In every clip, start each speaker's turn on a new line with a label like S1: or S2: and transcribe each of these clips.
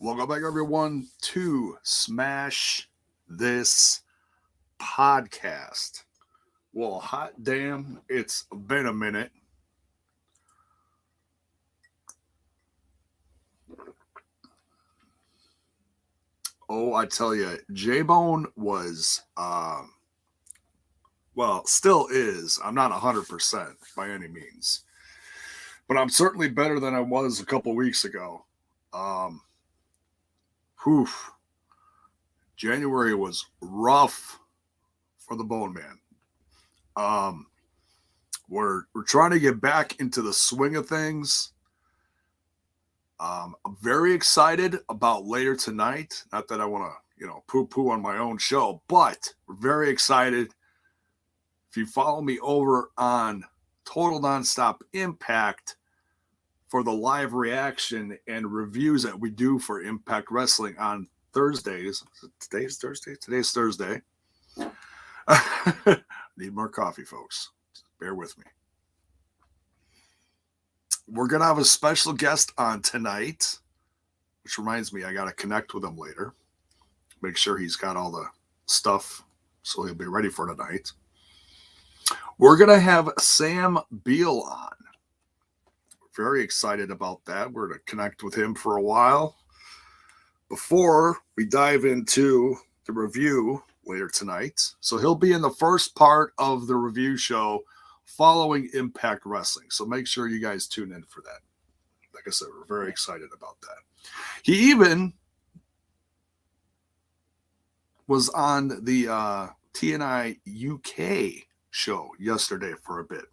S1: Welcome back, everyone, to Smash This Podcast. Well, hot damn, it's been a minute. Oh, I tell you, J-Bone was, still is. I'm not 100% by any means. But I'm certainly better than I was a couple weeks ago. January was rough for the Bone Man. We're trying to get back into the swing of things. I'm very excited about later tonight. Not that I want to, poo-poo on my own show, but we're very excited. If you follow me over on Total Nonstop Impact for the live reaction and reviews that we do for Impact Wrestling on Thursdays. Today's Thursday? Today's Thursday. Need more coffee, folks. Bear with me. We're going to have a special guest on tonight, which reminds me, I got to connect with him later. Make sure he's got all the stuff so he'll be ready for tonight. We're going to have Sam Beal on. Very excited about that. We're going to connect with him for a while before we dive into the review later tonight. So he'll be in the first part of the review show following Impact Wrestling. So make sure you guys tune in for that. Like I said, we're very excited about that. He even was on the TNI UK show yesterday for a bit.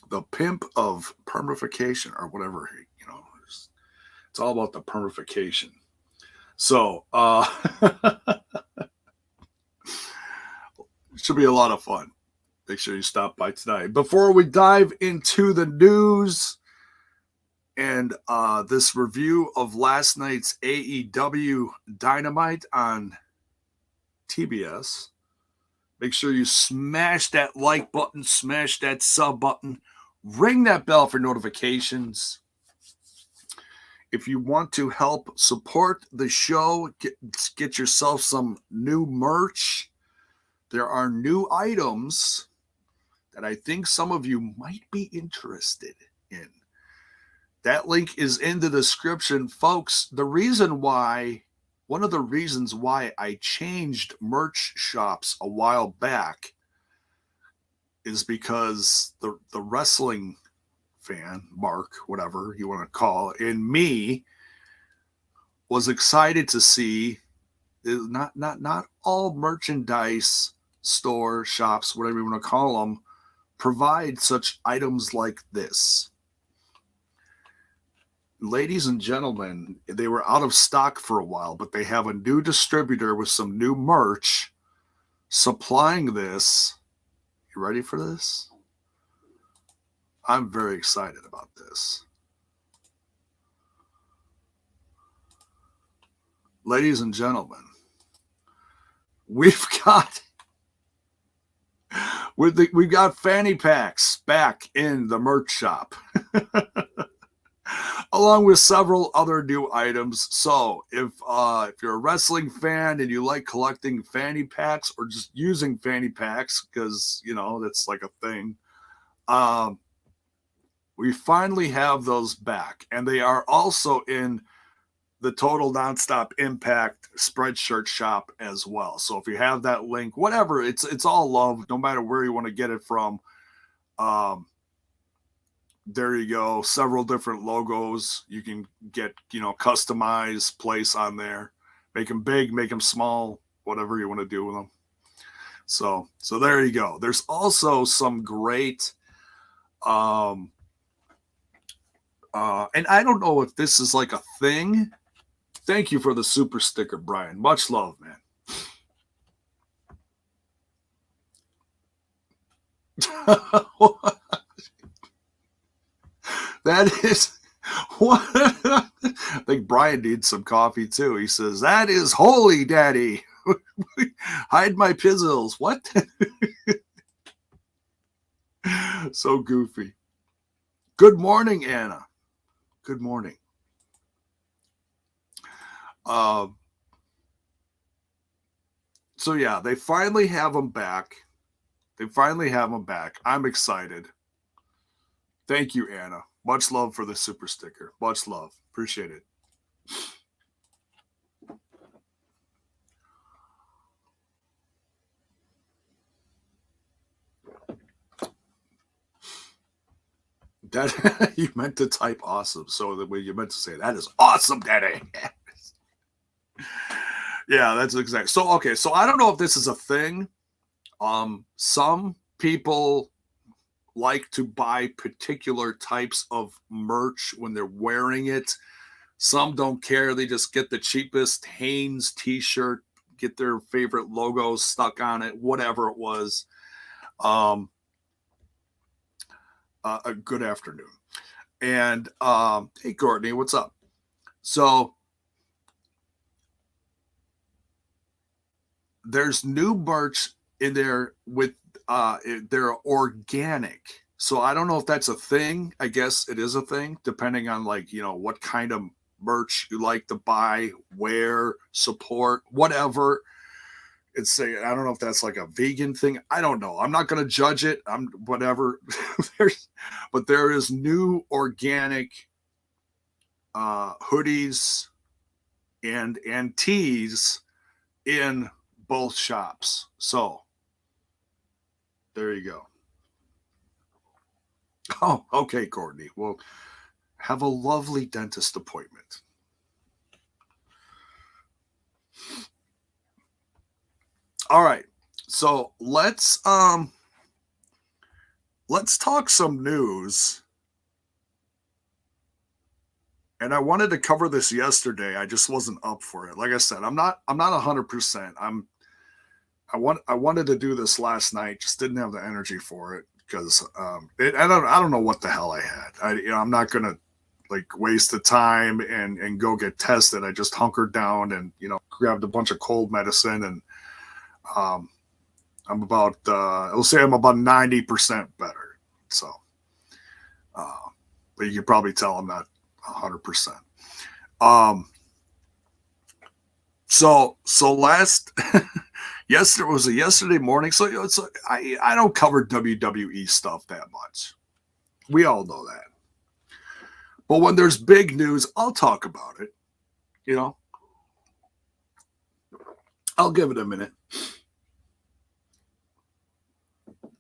S1: The pimp of permification, or whatever, it's all about the permification. So, it should be a lot of fun. Make sure you stop by tonight. Before we dive into the news and this review of last night's AEW Dynamite on TBS, make sure you smash that like button, smash that sub button, ring that bell for notifications. If you want to help support the show, get yourself some new merch. There are new items that I think some of you might be interested in. That link is in the description. Folks, one of the reasons why I changed merch shops a while back is because the wrestling fan, Mark, whatever you want to call, in me was excited to see not all merchandise store shops, whatever you want to call them, provide such items like this. Ladies and gentlemen, they were out of stock for a while, but they have a new distributor with some new merch supplying this. You ready for this? I'm very excited about this. Ladies and gentlemen, we've got fanny packs back in the merch shop. Along with several other new items. So if you're a wrestling fan and you like collecting fanny packs or just using fanny packs, because, that's like a thing, we finally have those back. And they are also in the Total Nonstop Impact Spreadshirt shop as well. So if you have that link, whatever, it's all love, no matter where you want to get it from. There you go. Several different logos. You can get, customized place on there. Make them big, make them small, whatever you want to do with them. So there you go. There's also some great, and I don't know if this is like a thing. Thank you for the super sticker, Brian. Much love, man. That is what I think. Brian needs some coffee too. He says, "That is holy, Daddy." Hide my pizzles. What? So goofy. Good morning, Anna. Good morning. So yeah, they finally have him back. I'm excited. Thank you, Anna. Much love for the super sticker. Much love. Appreciate it. That you meant to type awesome. So the way you meant to say that is awesome, Daddy. Yeah, that's exactly. So okay, so I don't know if this is a thing. Some people like to buy particular types of merch when they're wearing it. Some don't care. They just get the cheapest Hanes t-shirt, get their favorite logos stuck on it, whatever it was. A good afternoon. And hey, Courtney, what's up? So there's new merch in there with they're organic. So I don't know if that's a thing. I guess it is a thing, depending on what kind of merch you like to buy, wear, support, whatever. I don't know if that's like a vegan thing. I don't know. I'm not going to judge it. I'm whatever. But there is new organic hoodies and tees in both shops. So there you go. Oh, okay, Courtney. Well, have a lovely dentist appointment. All right. So let's talk some news. And I wanted to cover this yesterday. I just wasn't up for it. Like I said, I'm not 100%. I wanted to do this last night, just didn't have the energy for it because I don't know what the hell I had. I'm not gonna waste the time and go get tested. I just hunkered down and grabbed a bunch of cold medicine and I'm about I'll say I'm about 90% better. So, but you can probably tell I'm not 100%. So last. Yesterday morning. So I don't cover WWE stuff that much. We all know that. But when there's big news, I'll talk about it. I'll give it a minute.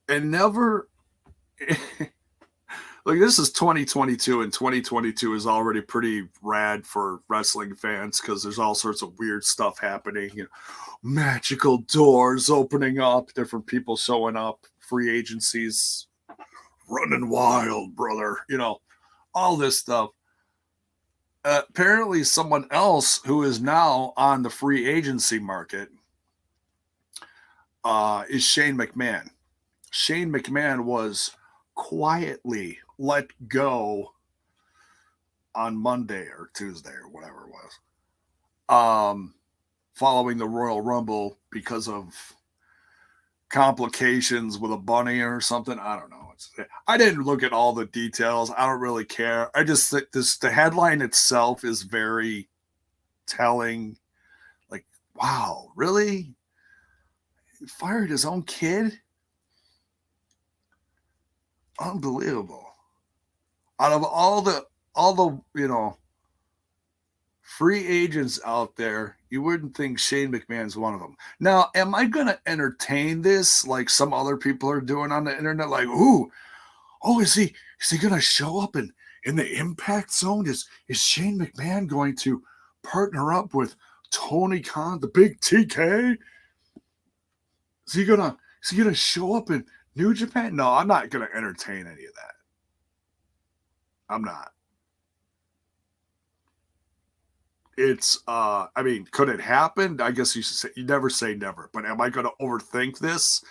S1: And never this is 2022, and 2022 is already pretty rad for wrestling fans because there's all sorts of weird stuff happening. Magical doors opening up, different people showing up, free agencies running wild, brother. All this stuff. Apparently, someone else who is now on the free agency market is Shane McMahon. Shane McMahon was quietly let go on Monday or Tuesday or whatever it was. Following the Royal Rumble because of complications with a bunny or something. I don't know. I didn't look at all the details. I don't really care. I just think the headline itself is very telling. Like, wow, really? He fired his own kid? Unbelievable. Out of all the free agents out there, you wouldn't think Shane McMahon's one of them. Now, am I going to entertain this like some other people are doing on the internet? Like, is he going to show up in the Impact Zone? Is Shane McMahon going to partner up with Tony Khan, the big TK? Is he going to show up in New Japan? No, I'm not going to entertain any of that. I'm not. It's could it happen? I guess you never say never, but am I going to overthink this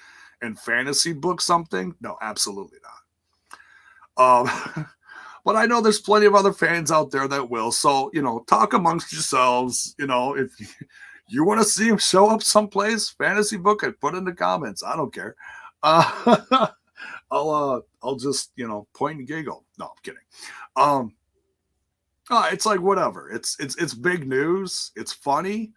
S1: and fantasy book something? No, absolutely not. But I know there's plenty of other fans out there that will. So, talk amongst yourselves. If you want to see him show up someplace, fantasy book it, put in the comments. I don't care. I'll just, point and giggle. No, I'm kidding. It's like whatever. It's big news. It's funny.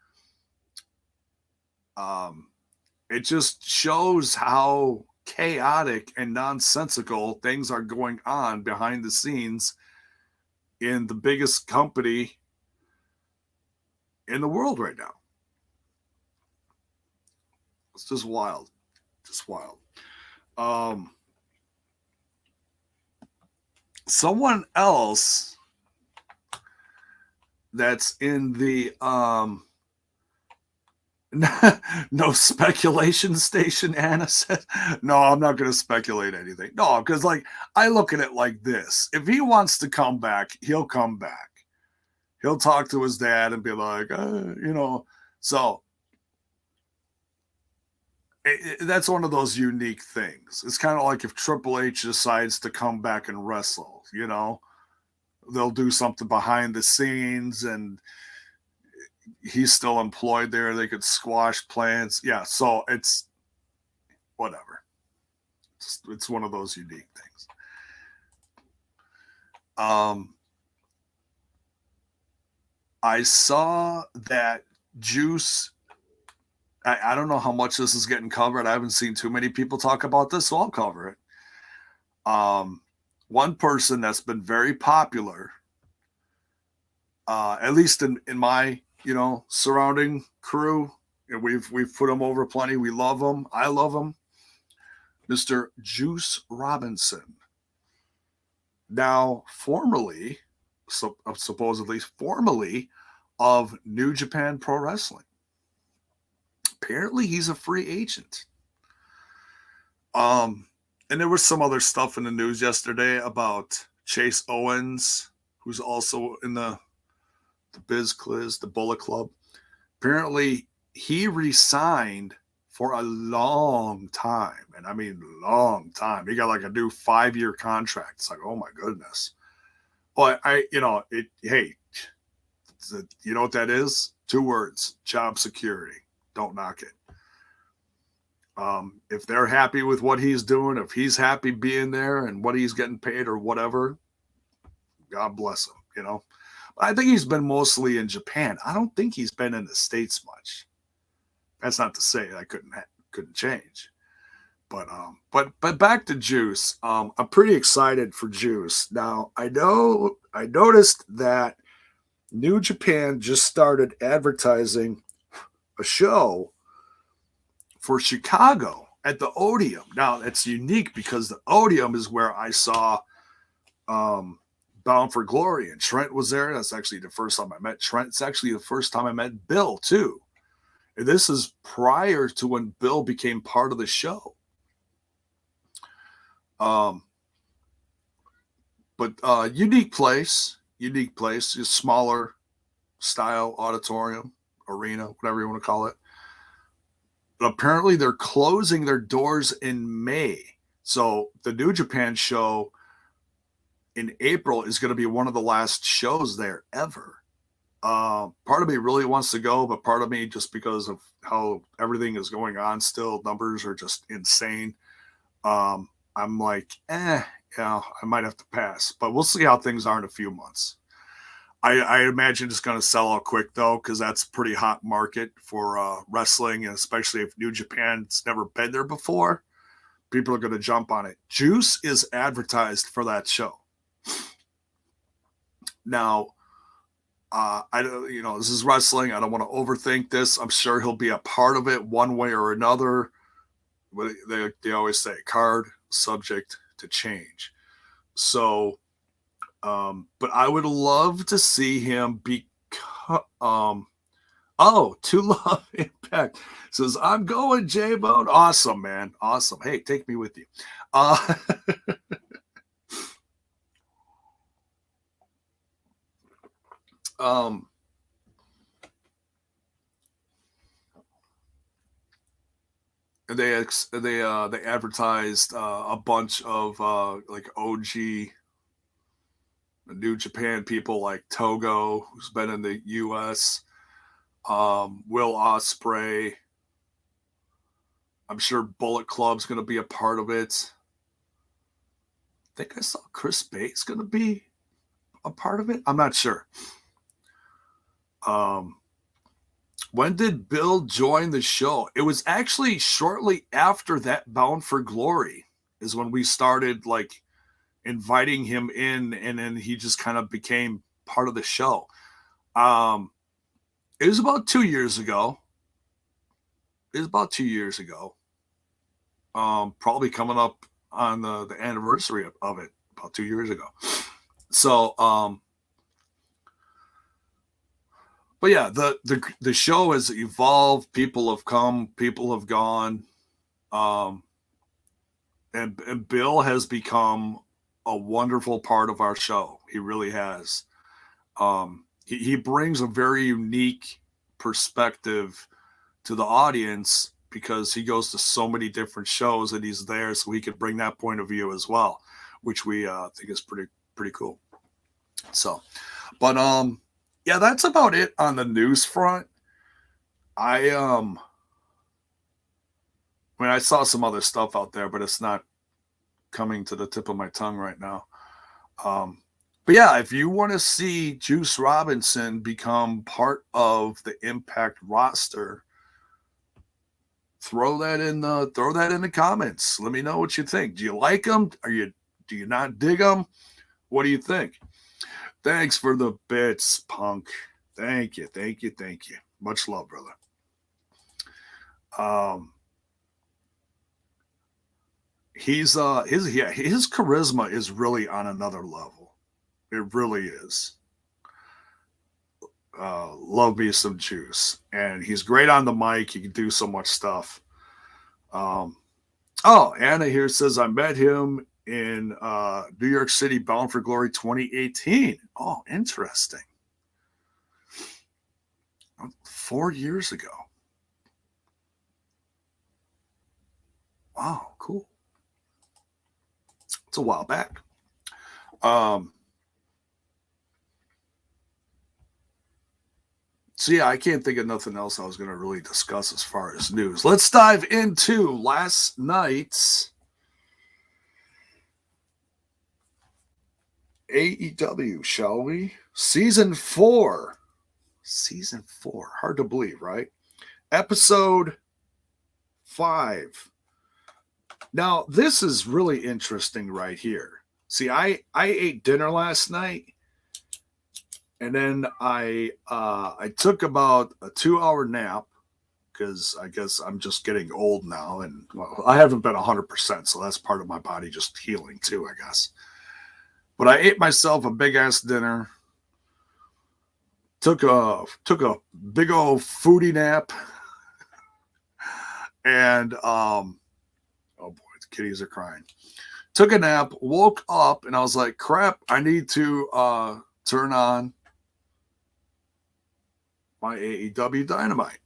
S1: It just shows how chaotic and nonsensical things are going on behind the scenes in the biggest company in the world right now. It's just wild. Just wild. Someone else that's in the no speculation station, Anna said. No, I'm not going to speculate anything. No, because I look at it like this. If he wants to come back, he'll come back. He'll talk to his dad and be like, so that's one of those unique things. It's kind of like if Triple H decides to come back and wrestle, they'll do something behind the scenes and he's still employed there. They could squash plans. Yeah. So it's whatever. It's one of those unique things. I saw that Juice. I don't know how much this is getting covered. I haven't seen too many people talk about this, so I'll cover it. One person that's been very popular, at least in my surrounding crew, and we've put him over plenty. We love him. I love him. Mr. Juice Robinson. Now, supposedly formerly of New Japan Pro Wrestling. Apparently, he's a free agent. And there was some other stuff in the news yesterday about Chase Owens, who's also in the Biz Cliz, the Bullet Club. Apparently, he resigned for a long time. And I mean, long time. He got like a new 5-year contract. It's like, oh my goodness. But hey, you know what that is? 2 words: job security. Don't knock it. If they're happy with what he's doing, if he's happy being there and what he's getting paid or whatever, God bless him, But I think he's been mostly in Japan. I don't think he's been in the States much. That's not to say I couldn't change. But back to Juice. I'm pretty excited for Juice. Now, I noticed that New Japan just started advertising a show for Chicago at the Odeum. Now, it's unique because the Odeum is where I saw Bound for Glory, and Trent was there. That's actually the first time I met Trent. It's actually the first time I met Bill, too. And this is prior to when Bill became part of the show. But unique place, just smaller style auditorium, arena, whatever you want to call it. But apparently they're closing their doors in May. So the New Japan show in April is going to be one of the last shows there ever. Part of me really wants to go, but part of me, just because of how everything is going on still, numbers are just insane. I'm like, I might have to pass. But we'll see how things are in a few months. I imagine it's going to sell out quick, though, because that's a pretty hot market for wrestling, and especially if New Japan's never been there before, people are going to jump on it. Juice is advertised for that show. Now, this is wrestling. I don't want to overthink this. I'm sure he'll be a part of it one way or another. They always say card subject to change. So, but I would love to see him become. To Love Impact says, I'm going, J-Bone. Awesome, man. Awesome. Hey, take me with you. They advertised a bunch of like OG New Japan people like Togo, who's been in the U.S., Will Ospreay. I'm sure Bullet Club's going to be a part of it. think I saw Chris Bay's going to be a part of it. I'm not sure. When did Bill join the show? It was actually shortly after that Bound for Glory is when we started like inviting him in, and then he just kind of became part of the show. It was about 2 years ago. Probably coming up on the anniversary of it, about 2 years ago. So, but yeah, the show has evolved. People have come, people have gone, and Bill has become a wonderful part of our show. He really has. He brings a very unique perspective to the audience because he goes to so many different shows and he's there, so he could bring that point of view as well, which we think is pretty cool. So, but yeah, that's about it on the news front. I saw some other stuff out there, but it's not coming to the tip of my tongue right now. But yeah, if you want to see Juice Robinson become part of the Impact roster, throw that in the comments. Let me know what you think. Do you like him? Do you not dig him? What do you think? Thanks for the bits, Punk. Thank you. Much love, brother. His charisma is really on another level. It really is. Love me some Juice, and he's great on the mic. He can do so much stuff. Anna here says I met him in New York City, Bound for Glory 2018. Oh, interesting. 4 years ago. Wow, cool. It's a while back. So yeah, I can't think of nothing else I was going to really discuss as far as news. Let's dive into last night's AEW, shall we? Season 4. Hard to believe, right? Episode 5. Now, this is really interesting right here. See, I ate dinner last night, and then I took about a 2-hour nap because I guess I'm just getting old now, and well, I haven't been 100%, so that's part of my body just healing too, I guess. But I ate myself a big ass dinner. Took a big old foodie nap, and oh boy, the kitties are crying. Took a nap, woke up, and I was like, crap, I need to turn on my AEW Dynamite.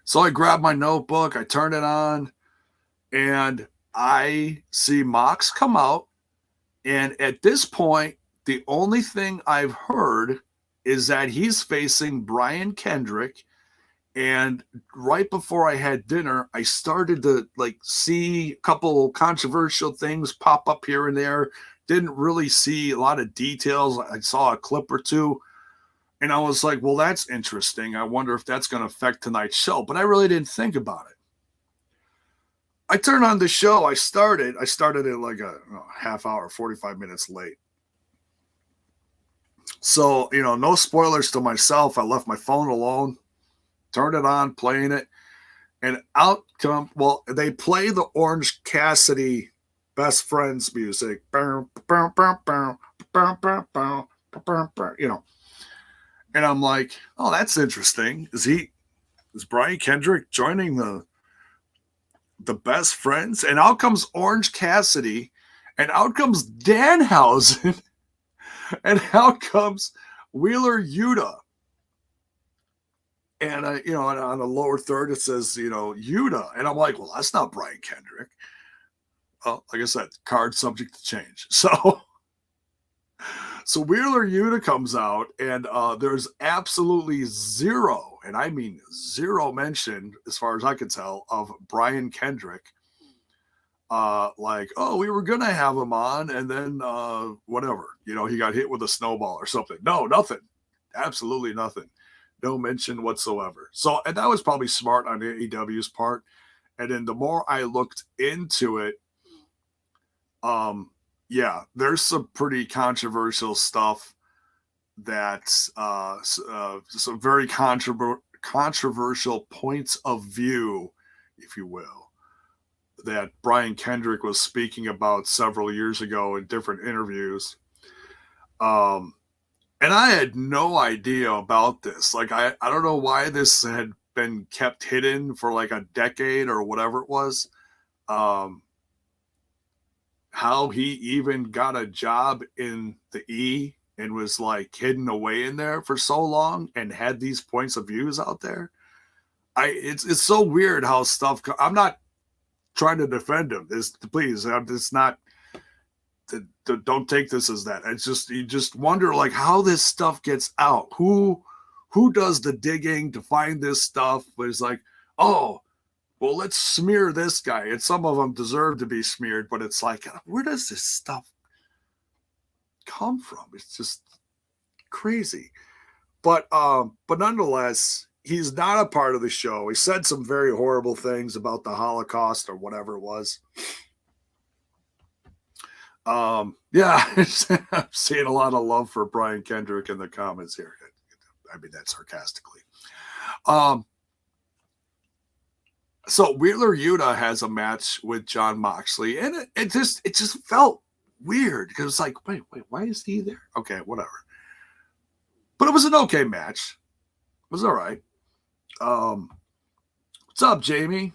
S1: So I grabbed my notebook, I turned it on, and I see Mox come out. And at this point, the only thing I've heard is that he's facing Brian Kendrick. And right before I had dinner, I started to see a couple controversial things pop up here and there. Didn't really see a lot of details. I saw a clip or two. And I was like, well, that's interesting. I wonder if that's going to affect tonight's show. But I really didn't think about it. I turned on the show. I started it like a half hour, 45 minutes late. So, no spoilers to myself. I left my phone alone, turned it on, playing it. And out come, they play the Orange Cassidy Best Friends music. And I'm like, oh, that's interesting. Is Brian Kendrick joining the Best Friends? And out comes Orange Cassidy, and out comes Danhausen, and out comes Wheeler Yuta. And on the lower third it says, Yuta, and I'm like, well, that's not Brian Kendrick. Well, like I said, card subject to change. So Wheeler Yuta comes out, and there's absolutely zero, and I mean zero mention, as far as I can tell, of Brian Kendrick. like, oh, we were gonna have him on, and then whatever, he got hit with a snowball or something. No, nothing, absolutely nothing, no mention whatsoever. So, and that was probably smart on AEW's part. And then the more I looked into it, yeah, there's some pretty controversial stuff that's some very controversial points of view, if you will, that Brian Kendrick was speaking about several years ago in different interviews. And I had no idea about this. Like, I don't know why this had been kept hidden for like a decade or whatever it was. How he even got a job in the E and was like hidden away in there for so long and had these points of views out there. It's so weird how stuff. I'm not trying to defend him. Please, it's not. Don't take this as that. It's just, you just wonder like how this stuff gets out. Who does the digging to find this stuff? But it's like, oh, well, let's smear this guy. And some of them deserve to be smeared, but it's like, where does this stuff come from? It's just crazy. But nonetheless, he's not a part of the show. He said some very horrible things about the Holocaust or whatever it was. Yeah, I'm seeing a lot of love for Brian Kendrick in the comments here. I mean that sarcastically. So Wheeler Yuta has a match with Jon Moxley, and it just felt weird because it's like, wait, why is he there? Okay, whatever. But it was an okay match. It was all right. What's up, Jamie?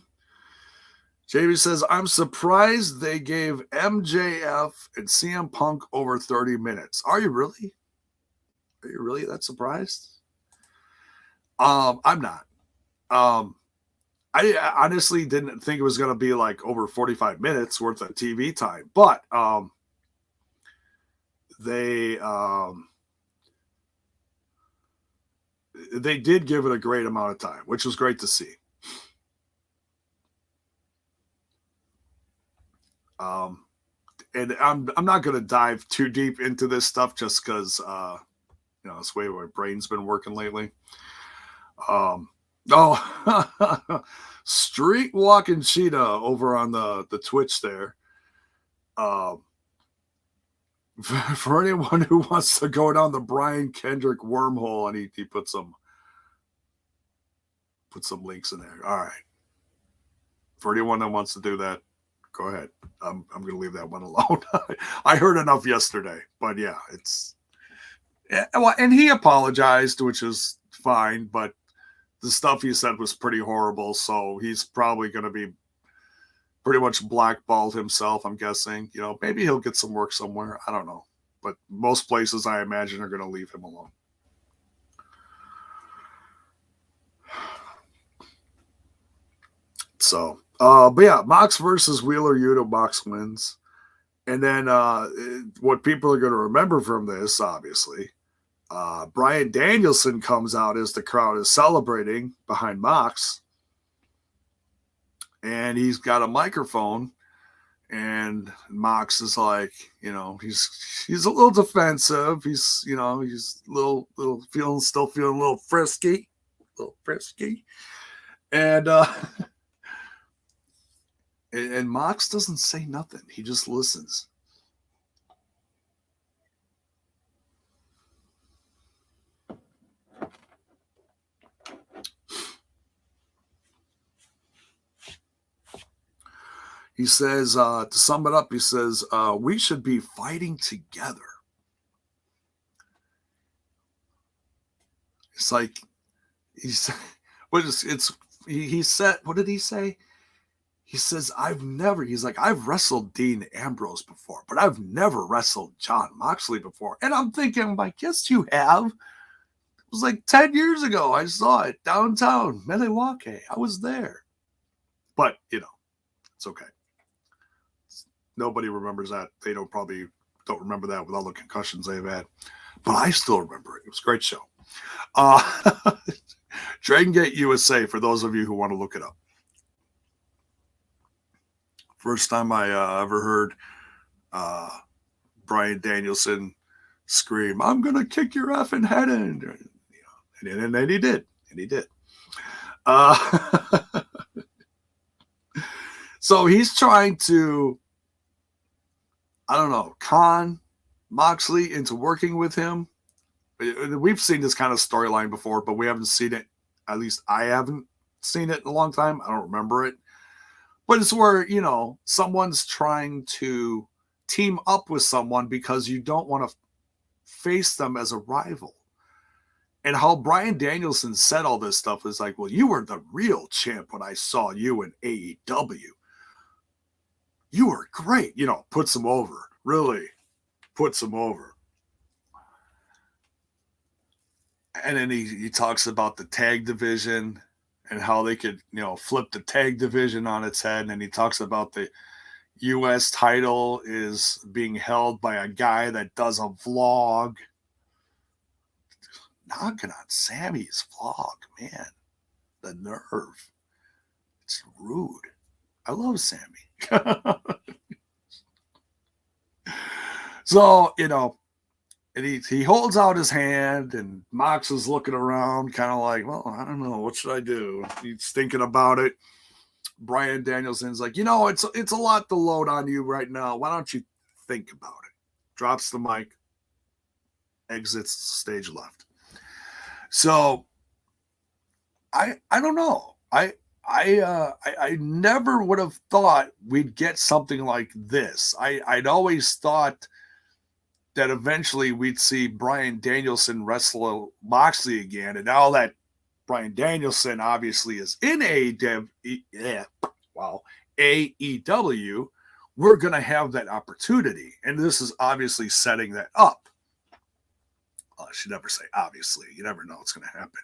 S1: Jamie says, I'm surprised they gave MJF and CM Punk over 30 minutes. Are you really? Are you really that surprised? I'm not. I honestly didn't think it was going to be like over 45 minutes worth of TV time, but they did give it a great amount of time, which was great to see. And I'm not going to dive too deep into this stuff just because it's the way my brain's been working lately. Street Walking Cheetah over on the Twitch there. For anyone who wants to go down the Brian Kendrick wormhole, and he put some links in there. All right. For anyone that wants to do that, go ahead. I'm going to leave that one alone. I heard enough yesterday, but yeah, and he apologized, which is fine, but the stuff he said was pretty horrible, so he's probably going to be pretty much blackballed himself, I'm guessing. Maybe he'll get some work somewhere. I don't know. But most places, I imagine, are going to leave him alone. So, but yeah, Mox versus Wheeler Yuta. Mox wins. And then what people are going to remember from this, obviously, Bryan Danielson comes out as the crowd is celebrating behind Mox. And he's got a microphone, and Mox is like, he's a little defensive. He's, he's still feeling a little frisky. And and Mox doesn't say nothing. He just listens. He says, to sum it up, he says, we should be fighting together. It's like, he said, what did he say? He says, I've wrestled Dean Ambrose before, but I've never wrestled Jon Moxley before. And I'm thinking, yes, you have. It was like 10 years ago. I saw it downtown, Milwaukee. I was there. But, it's okay. Nobody remembers that. They probably don't remember that with all the concussions they've had. But I still remember it. It was a great show. Dragon Gate USA, for those of you who want to look it up. First time I ever heard Bryan Danielson scream, "I'm gonna kick your effing head in," and then he did, and he did. So he's trying to, I don't know, con Moxley into working with him. We've seen this kind of storyline before, but we haven't seen it. At least I haven't seen it in a long time. I don't remember it. But it's where, someone's trying to team up with someone because you don't want to face them as a rival. And how Bryan Danielson said all this stuff is like, well, you were the real champ when I saw you in AEW. You were great. Puts him over. Really puts him over. And then he talks about the tag division and how they could, flip the tag division on its head. And he talks about the U.S. title is being held by a guy that does a vlog. Knocking on Sammy's vlog, man. The nerve. It's rude. I love Sammy. So, and he holds out his hand, and Mox is looking around, kind of like, well, I don't know. What should I do? He's thinking about it. Bryan Danielson's like, it's a lot to load on you right now. Why don't you think about it? Drops the mic, exits stage left. So I don't know. I never would have thought we'd get something like this. I'd always thought that eventually we'd see Bryan Danielson wrestle Moxley again, and now that Bryan Danielson obviously is in AEW, we're going to have that opportunity. And this is obviously setting that up. I should never say obviously. You never know what's going to happen.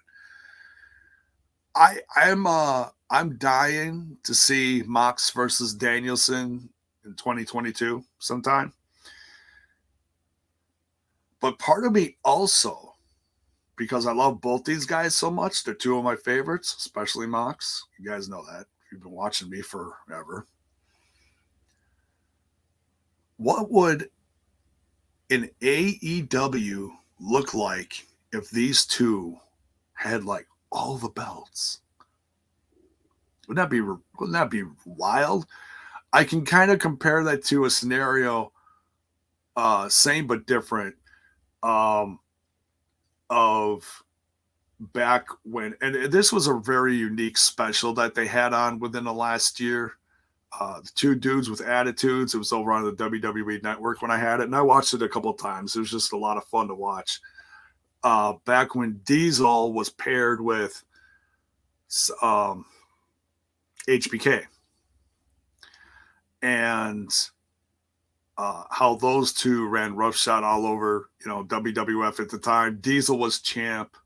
S1: I'm dying to see Mox versus Danielson in 2022 sometime. But part of me also, because I love both these guys so much, they're two of my favorites, especially Mox. You guys know that. You've been watching me forever. What would an AEW look like if these two had like all the belts? Wouldn't that be wild? I can kind of compare that to a scenario, same but different, of back when, and this was a very unique special that they had on within the last year. The two dudes with attitudes. It was over on the WWE Network when I had it, and I watched it a couple of times. It was just a lot of fun to watch. Back when Diesel was paired with HBK, and how those two ran roughshod all over, WWF at the time. Diesel was champ.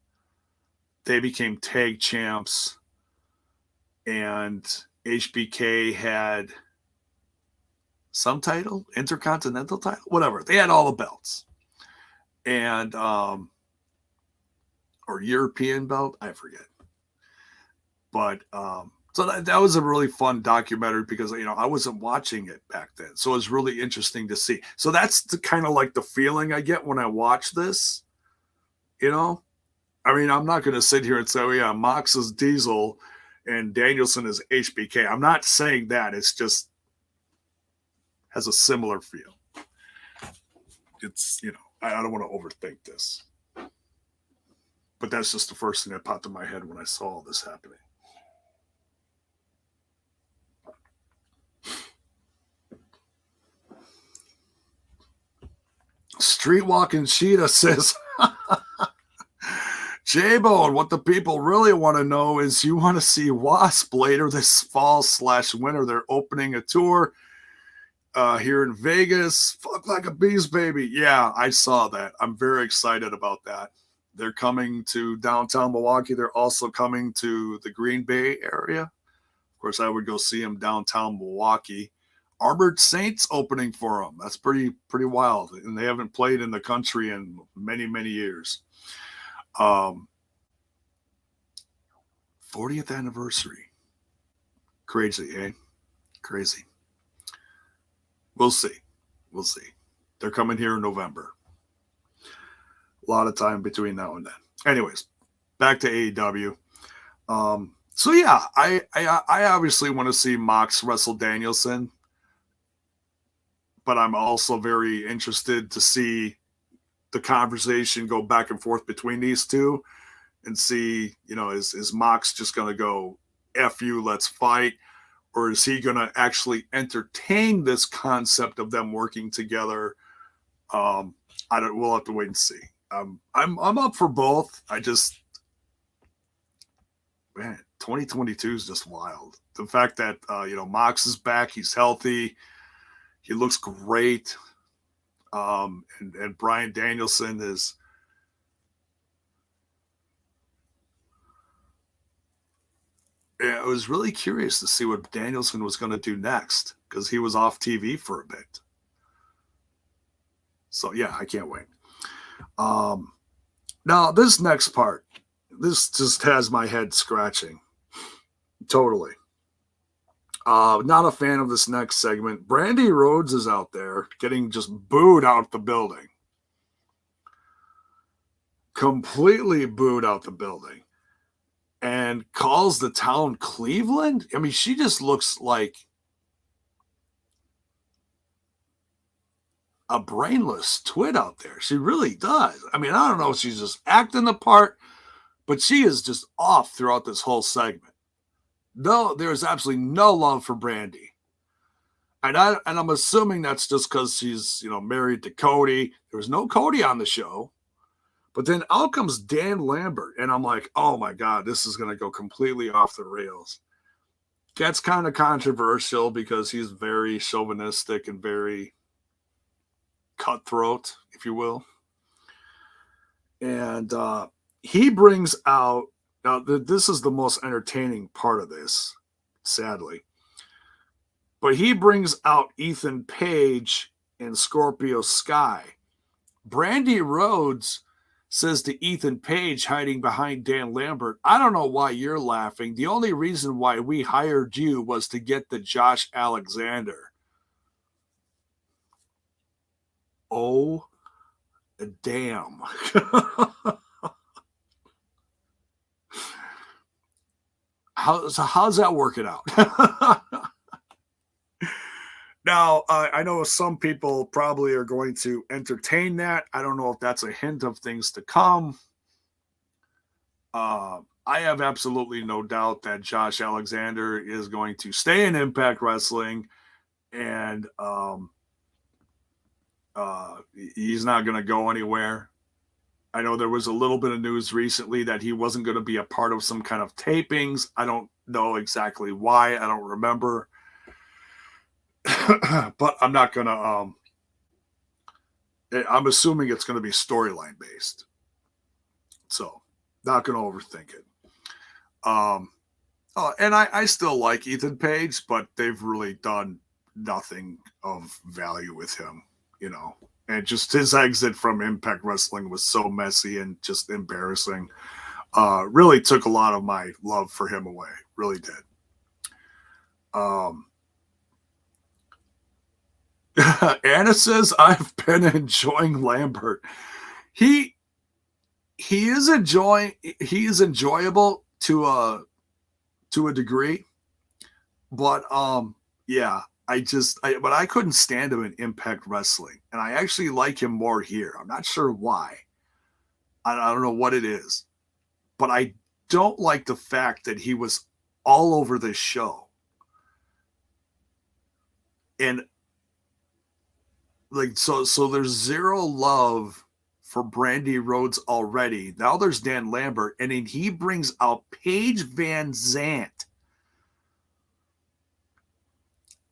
S1: They became tag champs, and HBK had some title, Intercontinental title, whatever. They had all the belts, and or European belt, I forget. But so that was a really fun documentary because I wasn't watching it back then, so it was really interesting to see. So that's the kind of like the feeling I get when I watch this. I mean, I'm not going to sit here and say, oh, yeah, Mox is Diesel and Danielson is HBK. I'm not saying that. It's just has a similar feel. It's, I don't want to overthink this. But that's just the first thing that popped in my head when I saw all this happening. Streetwalking Sheeta says, J-Bone, what the people really want to know is you want to see Wasp later this fall/winter. They're opening a tour here in Vegas. Fuck like a beast, baby. Yeah, I saw that. I'm very excited about that. They're coming to downtown Milwaukee. They're also coming to the Green Bay area. Of course, I would go see them downtown Milwaukee. Armored Saints opening for them. That's pretty wild. And they haven't played in the country in many, many years. 40th anniversary. Crazy, eh? Crazy. We'll see. We'll see. They're coming here in November. A lot of time between now and then. Anyways, back to AEW. So yeah, I obviously want to see Mox wrestle Danielson, but I'm also very interested to see the conversation go back and forth between these two and see, is Mox just going to go, F you, let's fight? Or is he going to actually entertain this concept of them working together? We'll have to wait and see. I'm up for both. Man, 2022 is just wild. The fact that, Mox is back, he's healthy, he looks great. And Bryan Danielson is, I was really curious to see what Danielson was going to do next because he was off TV for a bit. So yeah, I can't wait. Now this next part, this just has my head scratching. Totally. Not a fan of this next segment. Brandy Rhodes is out there getting just booed out the building. Completely booed out the building. And calls the town Cleveland? I mean, she just looks like a brainless twit out there. She really does. I mean, I don't know if she's just acting the part, but she is just off throughout this whole segment. No, there's absolutely no love for Brandy. And I'm assuming that's just because she's, married to Cody. There was no Cody on the show. But then out comes Dan Lambert. And I'm like, oh my God, this is going to go completely off the rails. Gets kind of controversial because he's very chauvinistic and very cutthroat, if you will. And he brings out, now this is the most entertaining part of this, sadly. But he brings out Ethan Page and Scorpio Sky. Brandy Rhodes says to Ethan Page, hiding behind Dan Lambert, I don't know why you're laughing. The only reason why we hired you was to get the Josh Alexander. Oh, damn. How's that working out? Now, I know some people probably are going to entertain that. I don't know if that's a hint of things to come. I have absolutely no doubt that Josh Alexander is going to stay in Impact Wrestling, and he's not going to go anywhere. I know there was a little bit of news recently that he wasn't going to be a part of some kind of tapings. I don't know exactly why. I don't remember. But I'm not going to, I'm assuming it's going to be storyline based. So, not going to overthink it. And I still like Ethan Page, but they've really done nothing of value with him, And just his exit from Impact Wrestling was so messy and just embarrassing. Really took a lot of my love for him away. Really did. Anna says, I've been enjoying Lambert. He is enjoyable to a degree, but yeah, but I couldn't stand him in Impact Wrestling, and I actually like him more here. I'm not sure why. I don't know what it is, but I don't like the fact that he was all over this show. And so there's zero love for Brandy Rhodes already. Now there's Dan Lambert, and then he brings out Paige Van Zandt.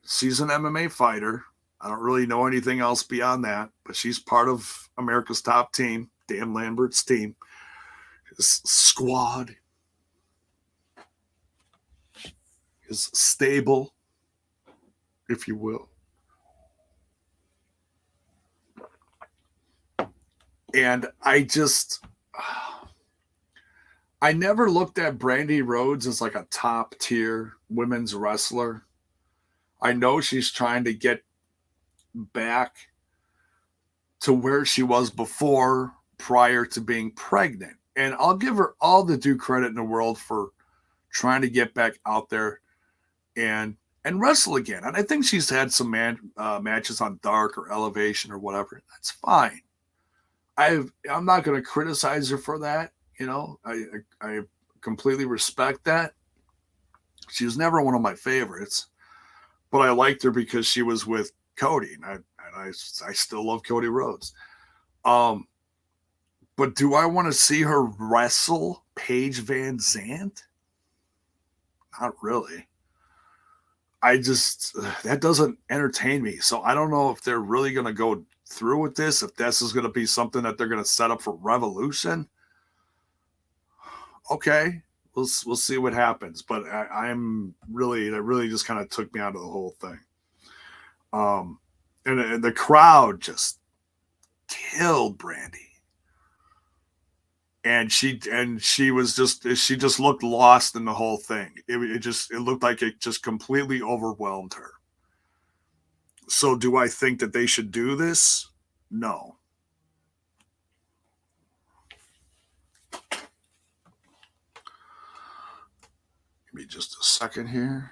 S1: She's an MMA fighter. I don't really know anything else beyond that, but she's part of America's Top Team, Dan Lambert's team, his squad, his stable, if you will. And I never looked at Brandy Rhodes as like a top tier women's wrestler. I know she's trying to get back to where she was before, prior to being pregnant. And I'll give her all the due credit in the world for trying to get back out there and wrestle again. And I think she's had some matches on Dark or Elevation or whatever. That's fine. I'm not going to criticize her for that. You know, I completely respect that. She was never one of my favorites, but I liked her because she was with Cody, and I still love Cody Rhodes. But do I want to see her wrestle Paige Van Zandt? Not really. That doesn't entertain me. So I don't know if they're really going to go through with this, if this is going to be something that they're going to set up for Revolution. Okay, we'll see what happens. But that really just kind of took me out of the whole thing. And the crowd just killed Brandy. And she just looked lost in the whole thing. It looked like it just completely overwhelmed her. So do I think that they should do this? No. Give me just a second here.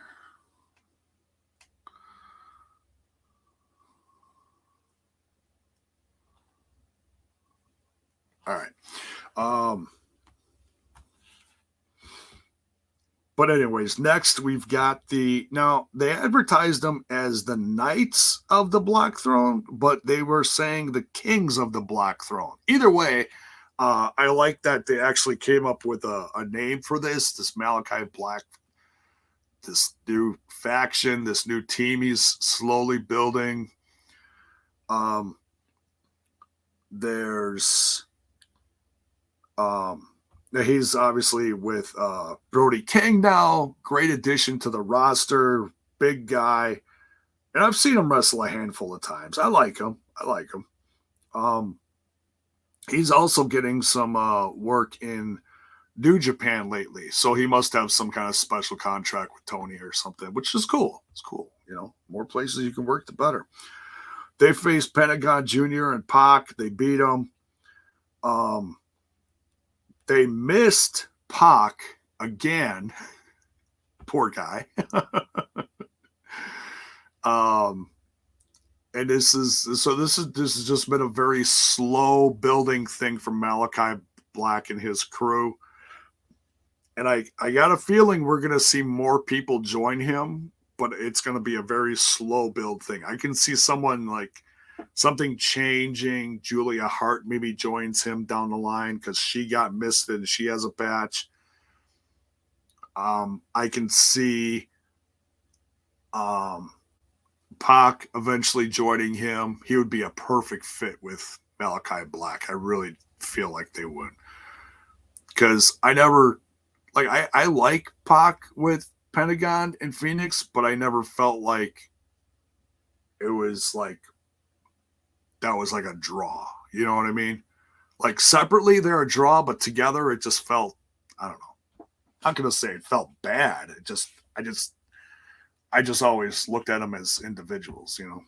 S1: All right. But anyways, next we've got now they advertised them as the Knights of the Black Throne, but they were saying the Kings of the Black Throne. Either way, I like that they actually came up with a name for this Malakai Black, this new faction, this new team he's slowly building. He's obviously with Brody King now. Great addition to the roster. Big guy. And I've seen him wrestle a handful of times. I like him. He's also getting some work in New Japan lately. So he must have some kind of special contract with Tony or something, which is cool. It's cool. You know, more places you can work, the better. They faced Pentagon Jr. and Pac. They beat him. They missed Pac again. Poor guy. And this has just been a very slow building thing from Malakai Black and his crew. And I got a feeling we're going to see more people join him, but it's going to be a very slow build thing. I can see someone like something changing. Julia Hart maybe joins him down the line because she got missed and she has a patch. I can see Pac eventually joining him. He would be a perfect fit with Malakai Black. I really feel like they would. Because I like Pac with Pentagon and Phoenix, but I never felt like it was like that was like a draw. You know what I mean? Like separately they're a draw, but together it just felt, I don't know. I'm not gonna say it felt bad. I just always looked at them as individuals, you know.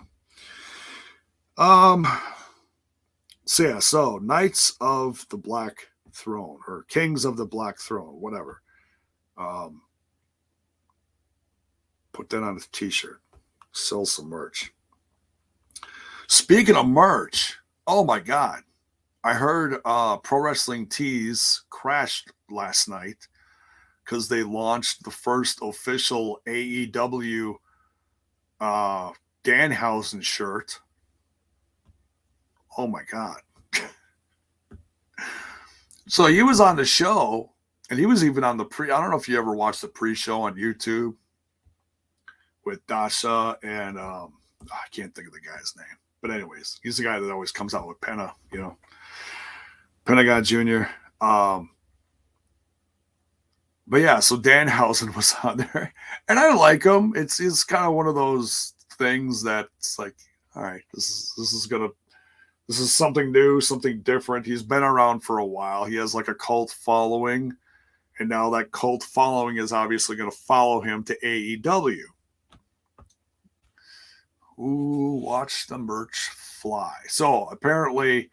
S1: So Knights of the Black Throne or Kings of the Black Throne, whatever. Put that on a t-shirt. Sell some merch. Speaking of merch, oh my God. I heard Pro Wrestling Tees crashed last night because they launched the first official AEW Danhausen shirt. Oh my God. So he was on the show, and he was even on the I don't know if you ever watched the pre-show on YouTube with Dasha and I can't think of the guy's name. But anyways, he's the guy that always comes out with Penta, you know. Pentagon Jr. But yeah, so Danhausen was on there. And I like him. It's kind of one of those things that's like, all right, this is something new, something different. He's been around for a while. He has like a cult following. And now that cult following is obviously going to follow him to AEW. Ooh, watch the merch fly. So apparently,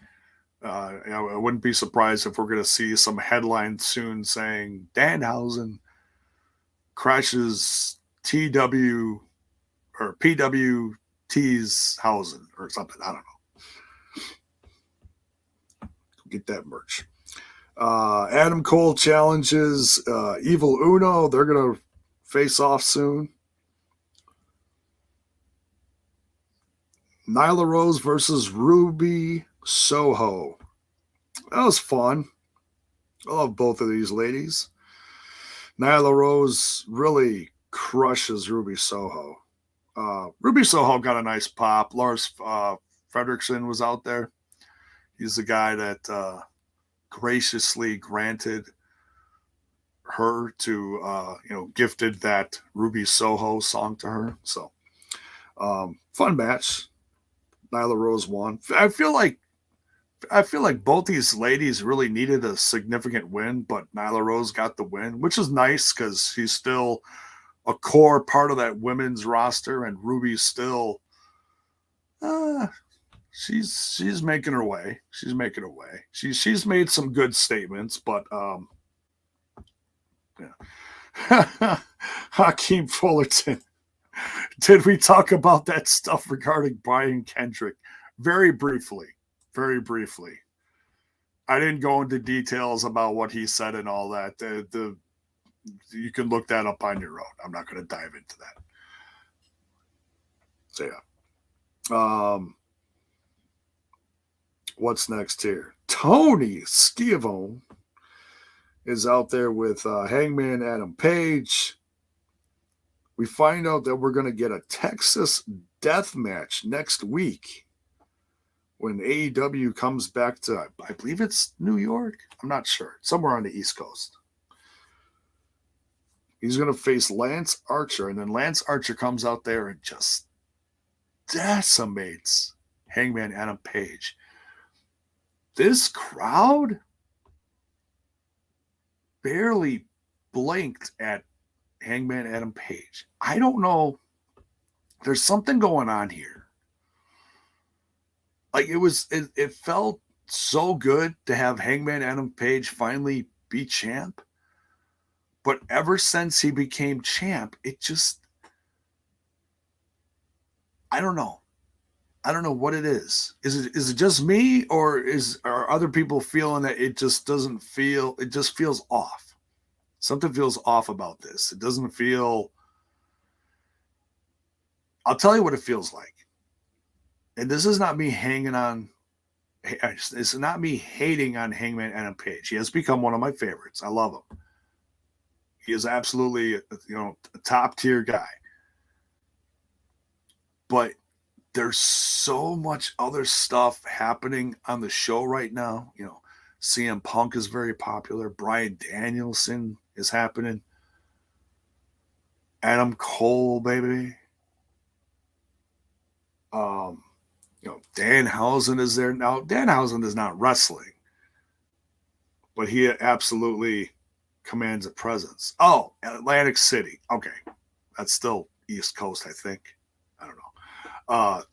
S1: I wouldn't be surprised if we're going to see some headlines soon saying Danhausen crashes TW or PWT's Hausen or something. I don't know. Get that merch. Adam Cole challenges Evil Uno. They're going to face off soon. Nyla Rose versus Ruby Soho. That was fun. I love both of these ladies. Nyla Rose really crushes Ruby Soho. Ruby Soho got a nice pop. Lars Fredrickson was out there. He's the guy that graciously granted her to, gifted that Ruby Soho song to her. So, fun match. Nyla Rose won. I feel like both these ladies really needed a significant win, but Nyla Rose got the win, which is nice because she's still a core part of that women's roster, and Ruby's still, she's making her way. She's making her way. She's made some good statements, but yeah. Hakeem Fullerton. Did we talk about that stuff regarding Brian Kendrick? Very briefly. Very briefly. I didn't go into details about what he said and all that. You can look that up on your own. I'm not going to dive into that. So yeah. What's next here? Tony Schiavone is out there with Hangman Adam Page. We find out that we're going to get a Texas death match next week when AEW comes back to, I believe it's New York. I'm not sure. Somewhere on the East Coast. He's going to face Lance Archer, and then Lance Archer comes out there and just decimates Hangman Adam Page. This crowd barely blinked at Hangman Adam Page. I don't know. There's something going on here. Like it felt so good to have Hangman Adam Page finally be champ. But ever since he became champ, it just, I don't know. I don't know what it is. Is it just me, or are other people feeling that it just doesn't feel, it just feels off? Something feels off about this. It doesn't feel, I'll tell you what it feels like. And this is not me it's not me hating on Hangman Adam Page. He has become one of my favorites. I love him. He is absolutely, a top tier guy. But there's so much other stuff happening on the show right now. CM Punk is very popular. Bryan Danielson is happening. Adam Cole, baby. Danhausen is there now. Danhausen is not wrestling, but he absolutely commands a presence. Oh, Atlantic City. Okay. That's still East Coast, I think. I don't know.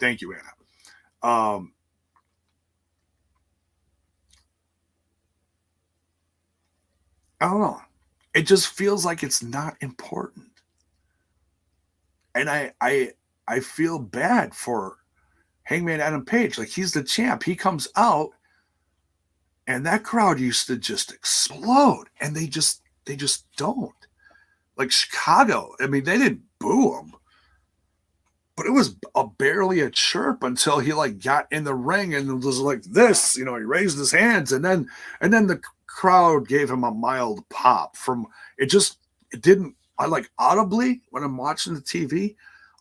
S1: Thank you, Anna. I don't know. It just feels like it's not important. And I feel bad for Hangman Adam Page. Like, he's the champ. He comes out, and that crowd used to just explode. And they just don't. Like Chicago, I mean, they didn't boo him, but it was barely a chirp until he got in the ring and was like this. He raised his hands, and then the crowd gave him a mild pop. It didn't. I audibly, when I'm watching the TV,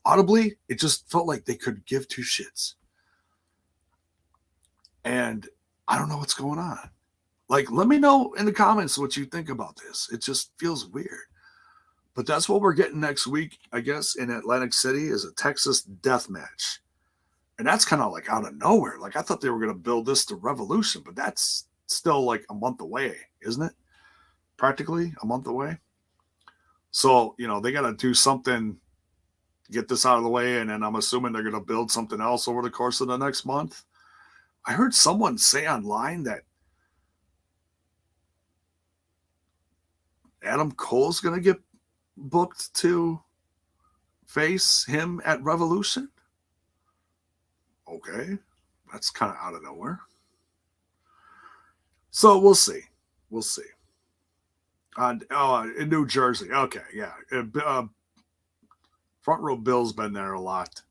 S1: audibly, it just felt like they could give two shits. And I don't know what's going on. Let me know in the comments what you think about this. It just feels weird. But that's what we're getting next week, I guess, in Atlantic City, is a Texas death match. And that's kind of out of nowhere. I thought they were going to build this to Revolution, but that's still a month away, isn't it? Practically a month away. So, they got to do something get this out of the way, and then I'm assuming they're going to build something else over the course of the next month. I heard someone say online that Adam Cole's going to get booked to face him at Revolution. Okay, that's kind of out of nowhere. So we'll see. We'll see. In New Jersey. Okay, yeah. Front Row Bill's been there a lot.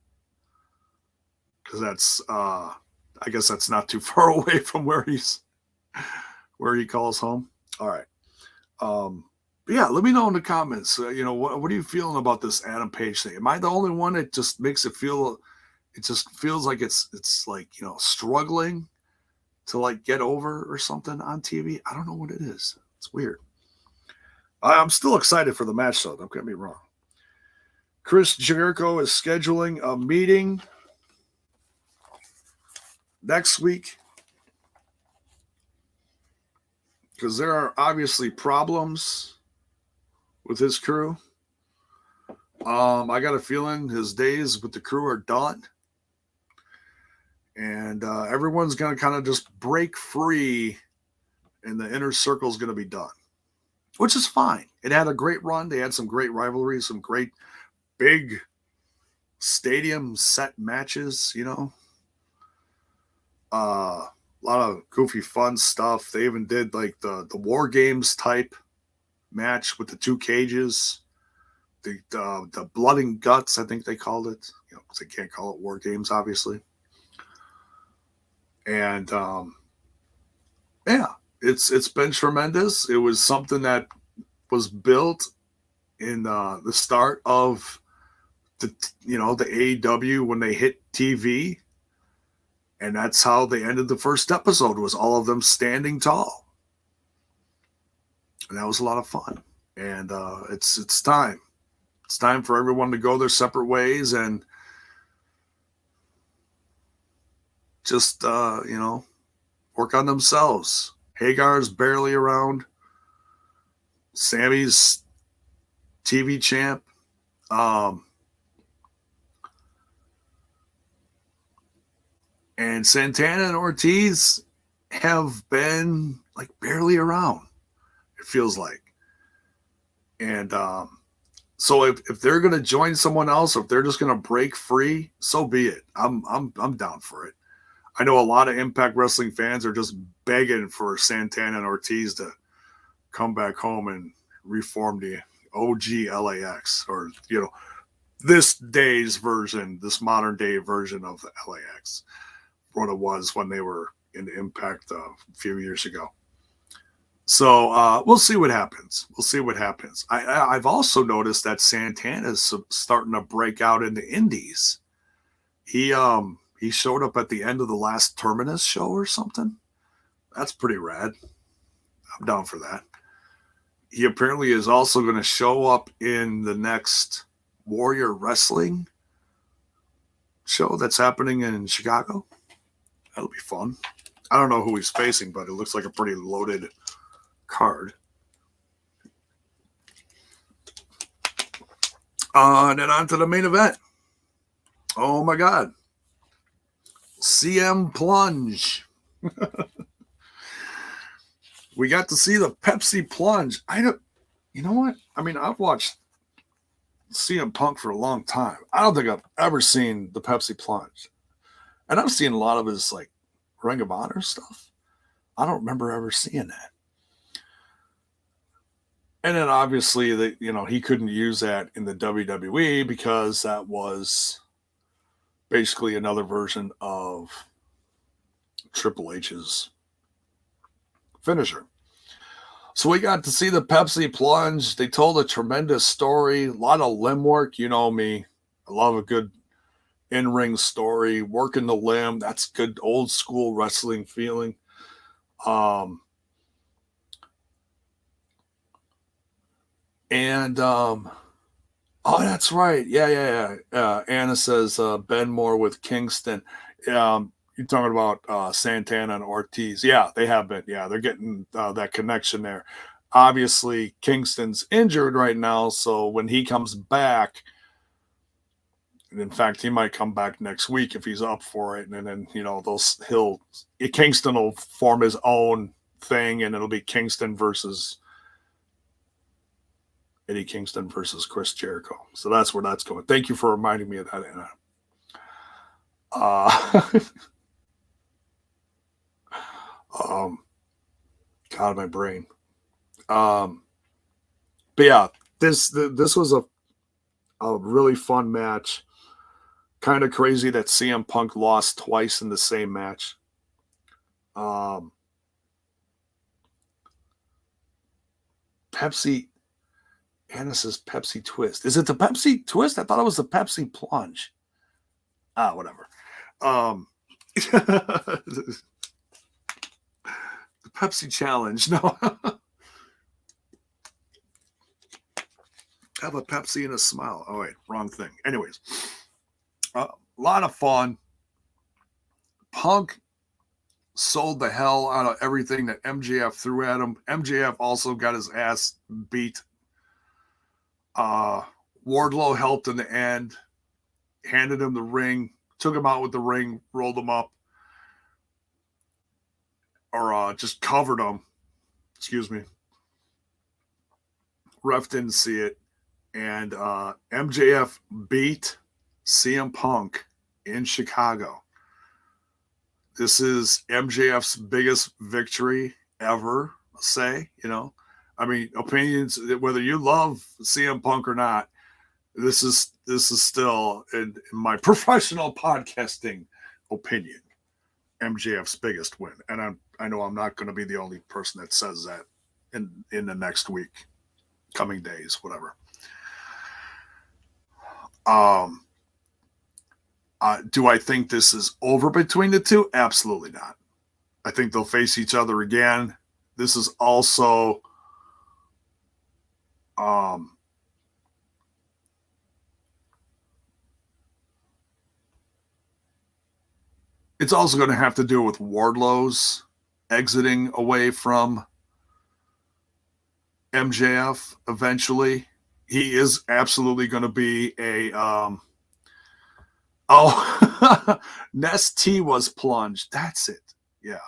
S1: Because that's, I guess that's not too far away from where he calls home. All right. Yeah, let me know in the comments. What are you feeling about this Adam Page thing? Am I the only one that just makes it feel? It just feels like it's like struggling to like get over or something on TV. I don't know what it is. It's weird. I'm still excited for the match, though. Don't get me wrong. Chris Jericho is scheduling a meeting next week because there are obviously problems with his crew. I got a feeling his days with the crew are done. And everyone's going to kind of just break free and the inner circle is going to be done, which is fine. It had a great run. They had some great rivalries, some great big stadium set matches, a lot of goofy fun stuff. They even did like the War Games type match with the two cages, the blood and guts, I think they called it, because they can't call it War Games, obviously. And yeah, it's been tremendous. It was something that was built in the start of the AEW when they hit TV, and that's how they ended the first episode, was all of them standing tall, and that was a lot of fun. And it's time. It's time for everyone to go their separate ways and just work on themselves. Hagar's barely around. Sammy's TV champ. And Santana and Ortiz have been like barely around, it feels like. And so if they're gonna join someone else, or if they're just gonna break free, so be it. I'm down for it. I know a lot of Impact Wrestling fans are just begging for Santana and Ortiz to come back home and reform the OG LAX, or this modern day version of the LAX, what it was when they were in Impact a few years ago. So we'll see what happens. I've also noticed that Santana's starting to break out in the indies. He showed up at the end of the last Terminus show or something. That's pretty rad. I'm down for that. He apparently is also going to show up in the next Warrior Wrestling show that's happening in Chicago. That'll be fun. I don't know who he's facing, but it looks like a pretty loaded card. And then on to the main event. Oh my God. CM Plunge. We got to see the Pepsi Plunge. You know what? I mean, I've watched CM Punk for a long time. I don't think I've ever seen the Pepsi Plunge. And I've seen a lot of his like Ring of Honor stuff. I don't remember ever seeing that. And then obviously he couldn't use that in the WWE because that was basically another version of Triple H's finisher. So we got to see the Pepsi Plunge. They told a tremendous story, a lot of limb work. You know me, I love a good in-ring story, working the limb. That's good old school wrestling feeling. Oh, that's right. Yeah. Anna says Ben Moore with Kingston. You're talking about Santana and Ortiz. Yeah, they have been. Yeah, they're getting that connection there. Obviously, Kingston's injured right now, so when he comes back, And in fact, he might come back next week if he's up for it. And then, Kingston will form his own thing, and it'll be Kingston versus Eddie Kingston versus Chris Jericho. So that's where that's going. Thank you for reminding me of that, Anna. God, my brain. But yeah, this was a really fun match. Kind of crazy that CM Punk lost twice in the same match. Pepsi. Anna says Pepsi Twist. Is it the Pepsi Twist? I thought it was the Pepsi Plunge. Whatever. The Pepsi Challenge. No. Have a Pepsi and a smile. Oh, wait. Wrong thing. Anyways. A lot of fun. Punk sold the hell out of everything that MJF threw at him. MJF also got his ass beat. Wardlow helped in the end, handed him the ring, took him out with the ring, rolled him up, or just covered him. Excuse me. Ref didn't see it. And MJF beat CM Punk in Chicago. This is MJF's biggest victory ever, say, I mean, opinions, whether you love CM Punk or not, this is still, in my professional podcasting opinion, MJF's biggest win. And I know I'm not going to be the only person that says that in the next week, coming days, whatever. Do I think this is over between the two? Absolutely not. I think they'll face each other again. This is also it's also going to have to do with Wardlow's exiting away from MJF eventually. He is absolutely going to be a Ness T was plunged. That's it. Yeah.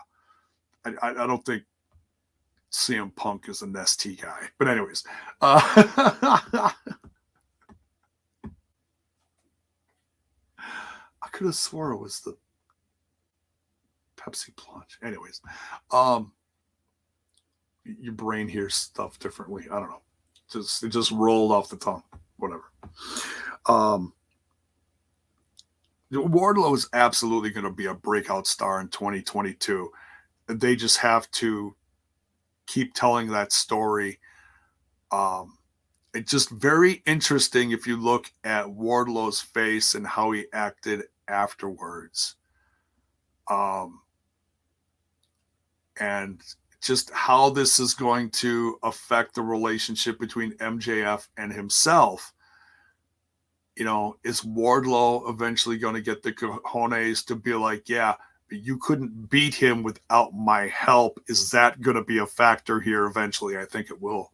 S1: I don't think CM Punk is a Ness T guy. But anyways. I could have swore it was the Pepsi plunge. Anyways. Your brain hears stuff differently. I don't know. It just rolled off the tongue. Whatever. Wardlow is absolutely going to be a breakout star in 2022. They just have to keep telling that story. It's just very interesting if you look at Wardlow's face and how he acted afterwards. And just how this is going to affect the relationship between MJF and himself. Is Wardlow eventually going to get the cojones to be like, yeah, you couldn't beat him without my help? Is that going to be a factor here eventually? I think it will,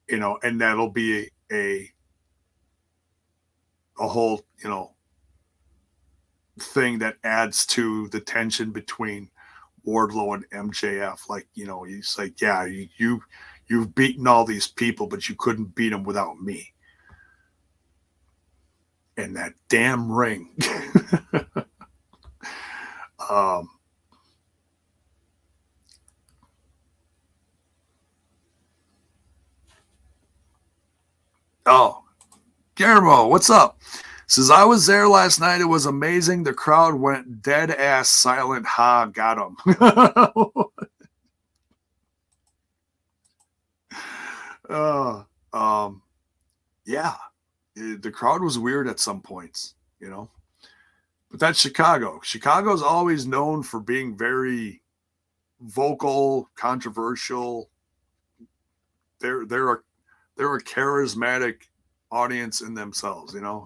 S1: and that'll be a whole, thing that adds to the tension between Wardlow and MJF. Like, he's like, yeah, you've beaten all these people, but you couldn't beat them without me. And that damn ring. Guerrero, what's up? Says, I was there last night. It was amazing. The crowd went dead ass silent. Ha, got him. Yeah. The crowd was weird at some points, but that's Chicago. Chicago's always known for being very vocal, controversial. They're a charismatic audience in themselves, the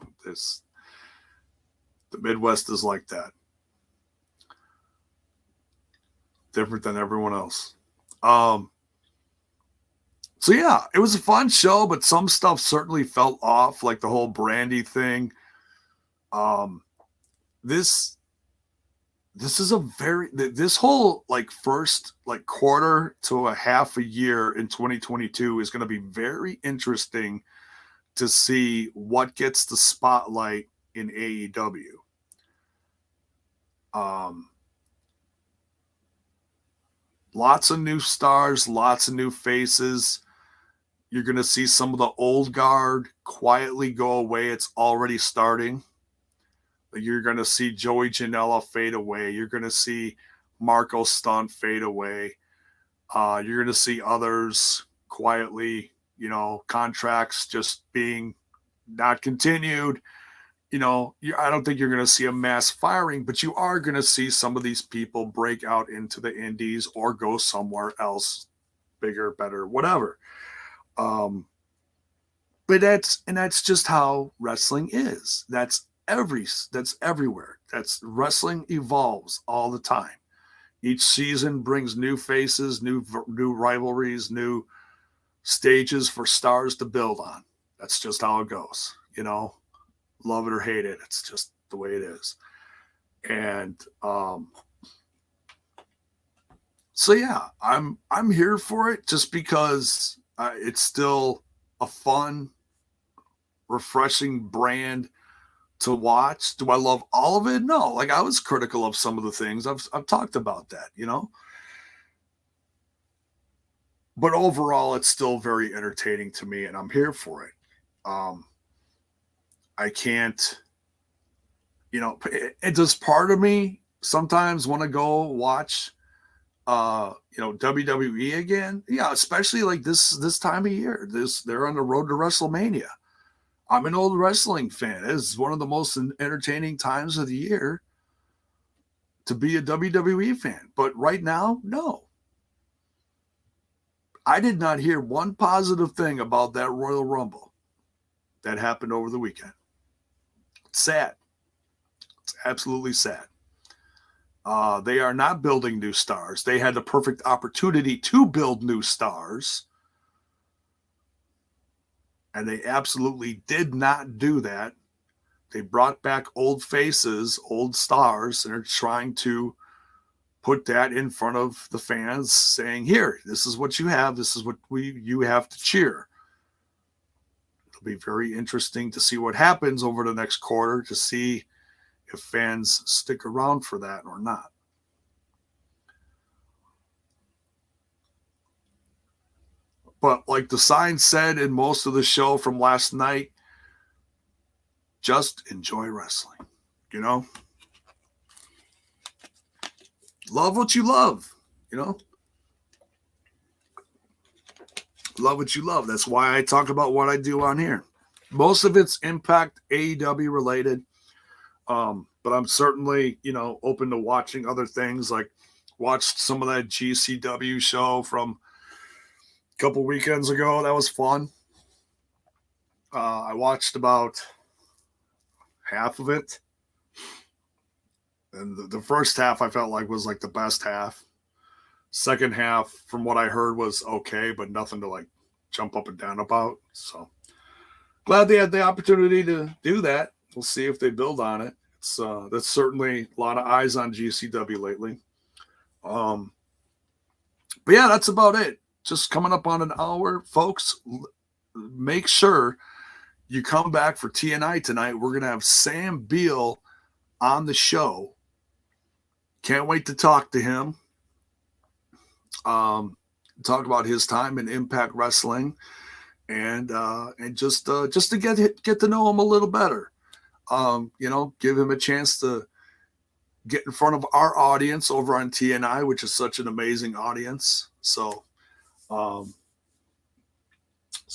S1: Midwest is like that. Different than everyone else. So yeah, it was a fun show, but some stuff certainly felt off, like the whole Brandy thing. This is this whole like first like quarter to a half a year in 2022 is going to be very interesting to see what gets the spotlight in AEW. Lots of new stars, lots of new faces. You're going to see some of the old guard quietly go away. It's already starting. You're going to see Joey Janela fade away. You're going to see Marco Stunt fade away. You're going to see others quietly, contracts just being not continued. I don't think you're going to see a mass firing, but you are going to see some of these people break out into the indies or go somewhere else, bigger, better, whatever. But that's just how wrestling is. That's everywhere. That's wrestling evolves all the time. Each season brings new faces, new rivalries, new stages for stars to build on. That's just how it goes. Love it or hate it. It's just the way it is. And so yeah, I'm here for it just because it's still a fun, refreshing brand to watch. Do I love all of it? No. Like I was critical of some of the things. I've talked about that, But overall, it's still very entertaining to me, and I'm here for it. I can't, it does part of me sometimes want to go watch, WWE again. Yeah, especially like this time of year. They're on the road to WrestleMania. I'm an old wrestling fan. It's one of the most entertaining times of the year to be a WWE fan. But right now, no. I did not hear one positive thing about that Royal Rumble that happened over the weekend. It's sad. It's absolutely sad. They are not building new stars. They had the perfect opportunity to build new stars. And they absolutely did not do that. They brought back old faces, old stars, and are trying to put that in front of the fans, saying, here, this is what you have. This is what you have to cheer. It'll be very interesting to see what happens over the next quarter, to see if fans stick around for that or not. But like the sign said in most of the show from last night, just enjoy wrestling, Love what you love, Love what you love. That's why I talk about what I do on here. Most of it's Impact AEW related. But I'm certainly, open to watching other things. Like watched some of that GCW show from a couple weekends ago. That was fun. I watched about half of it. And the first half I felt like was like the best half. Second half, from what I heard, was okay, but nothing to like jump up and down about. So glad they had the opportunity to do that. We'll see if they build on it. That's certainly a lot of eyes on GCW lately. But yeah, that's about it. Just coming up on an hour, folks. Make sure you come back for TNI tonight. We're going to have Sam Beal on the show. Can't wait to talk to him. Talk about his time in Impact Wrestling, and just to get to know him a little better. Give him a chance to get in front of our audience over on TNI, which is such an amazing audience. So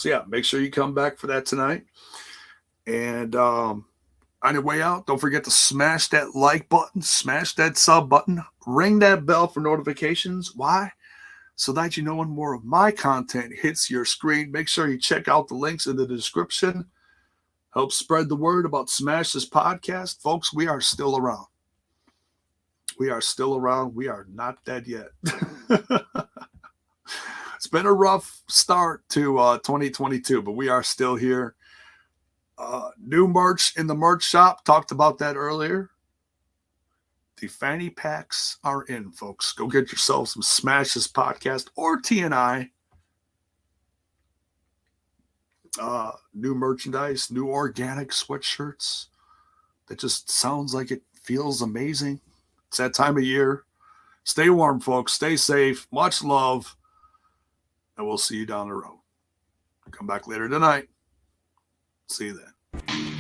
S1: yeah, make sure you come back for that tonight. And on your way out, don't forget to smash that like button, smash that sub button, ring that bell for notifications. Why? So that you know when more of my content hits your screen. Make sure you check out the links in the description. Help spread the word about Smash This Podcast. Folks, we are still around. We are still around. We are not dead yet. It's been a rough start to 2022, but we are still here. New merch in the merch shop. Talked about that earlier. The fanny packs are in, folks. Go get yourself some Smash This Podcast or TNI. New merchandise, new organic sweatshirts. That just sounds like it feels amazing. It's that time of year. Stay warm, folks. Stay safe. Much love. And we'll see you down the road. Come back later tonight. See you then.